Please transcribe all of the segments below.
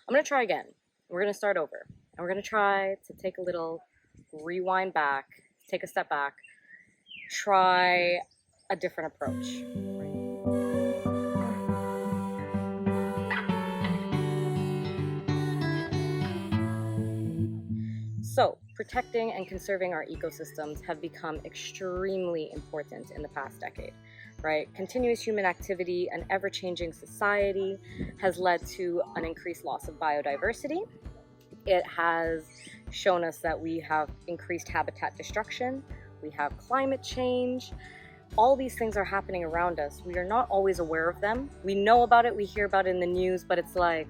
I'm gonna try again. We're gonna start over. And we're gonna try to take a little rewind back, take a step back, try a different approach. So, protecting and conserving our ecosystems have become extremely important in the past decade, right? Continuous human activity and ever-changing society has led to an increased loss of biodiversity. It has shown us that we have increased habitat destruction, we have climate change. All these things are happening around us. We are not always aware of them. We know about it, we hear about it in the news, but it's like,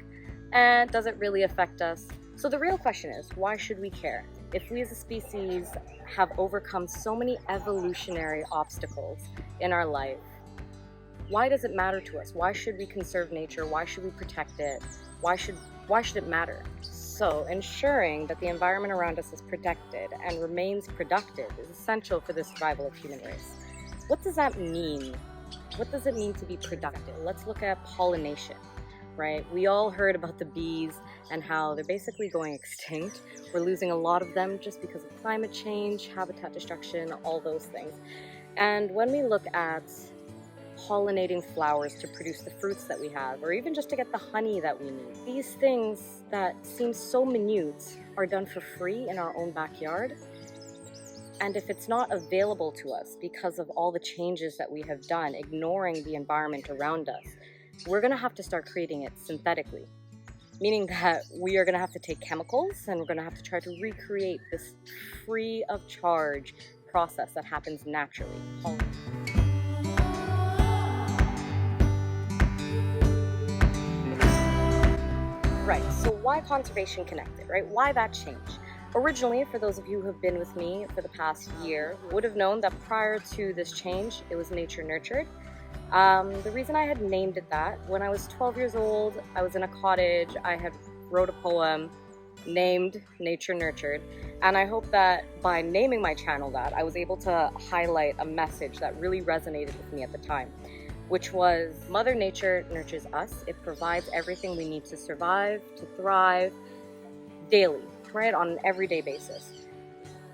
does it really affect us? So the real question is, why should we care? If we as a species have overcome so many evolutionary obstacles in our life, why does it matter to us? Why should we conserve nature? Why should we protect it? Why should it matter? So ensuring that the environment around us is protected and remains productive is essential for the survival of human race. What does that mean? What does it mean to be productive? Let's look at pollination, right? We all heard about the bees and how they're basically going extinct. We're losing a lot of them just because of climate change, habitat destruction, all those things. And when we look at pollinating flowers to produce the fruits that we have, or even just to get the honey that we need, these things that seem so minute are done for free in our own backyard. And if it's not available to us because of all the changes that we have done, ignoring the environment around us, we're going to have to start creating it synthetically. Meaning that we are going to have to take chemicals and we're going to have to try to recreate this free of charge process that happens naturally. Right, so why Conservation Connected, right? Why that change? Originally, for those of you who have been with me for the past year, would have known that prior to this change, it was Nature Nurtured. The reason I had named it that, when I was 12 years old, I was in a cottage, I had wrote a poem named Nature Nurtured, and I hope that by naming my channel that, I was able to highlight a message that really resonated with me at the time, which was Mother Nature nurtures us. It provides everything we need to survive, to thrive, daily, right, on an everyday basis.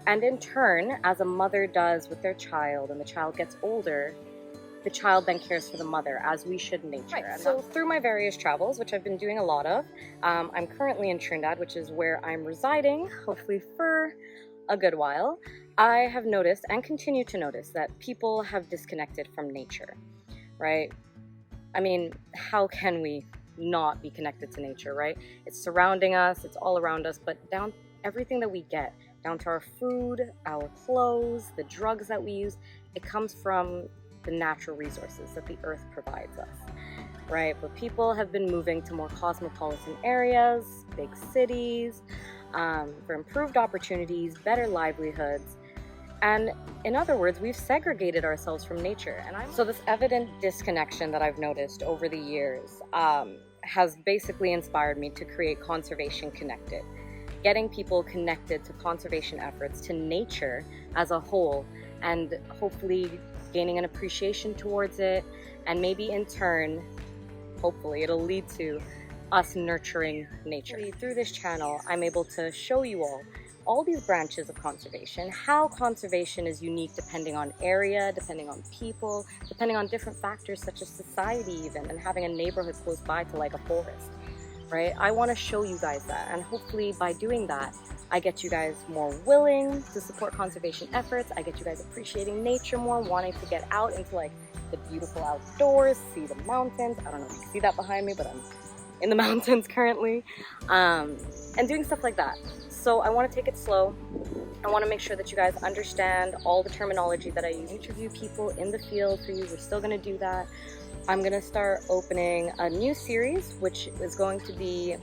And in turn, as a mother does with their child and the child gets older, the child then cares for the mother, as we should nature. Right. So through my various travels, which I've been doing a lot of, I'm currently in Trinidad, which is where I'm residing, hopefully for a good while. I have noticed and continue to notice that people have disconnected from nature, right? I mean, how can we not be connected to nature, right? It's surrounding us, it's all around us, but down everything that we get, down to our food, our clothes, the drugs that we use, it comes from the natural resources that the earth provides us, right? But people have been moving to more cosmopolitan areas, big cities, for improved opportunities, better livelihoods. And in other words, we've segregated ourselves from nature. So this evident disconnection that I've noticed over the years has basically inspired me to create Conservation Connected, getting people connected to conservation efforts, to nature as a whole, and hopefully gaining an appreciation towards it, and maybe in turn, hopefully it'll lead to us nurturing nature. Through this channel, I'm able to show you all these branches of conservation, how conservation is unique depending on area, depending on people, depending on different factors such as society even, and having a neighborhood close by to like a forest, right? I want to show you guys that, and hopefully by doing that, I get you guys more willing to support conservation efforts. I get you guys appreciating nature more, wanting to get out into like the beautiful outdoors, see the mountains. I don't know if you can see that behind me, but I'm in the mountains currently, and doing stuff like that. So I want to take it slow. I want to make sure that you guys understand all the terminology that I use. Interview people in the field for you. We're still going to do that. I'm going to start opening a new series, which is going to be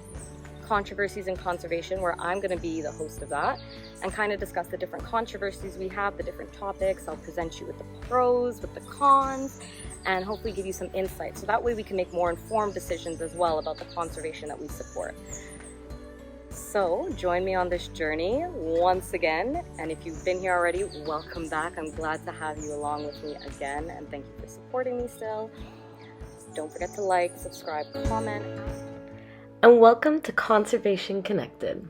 Controversies in Conservation, where I'm going to be the host of that and kind of discuss the different controversies we have, the different topics. I'll present you with the pros, with the cons, and hopefully give you some insight. So that way we can make more informed decisions as well about the conservation that we support. So join me on this journey once again, and if you've been here already, welcome back. I'm glad to have you along with me again, and thank you for supporting me still. Don't forget to like, subscribe, comment. and welcome to Conservation Connected.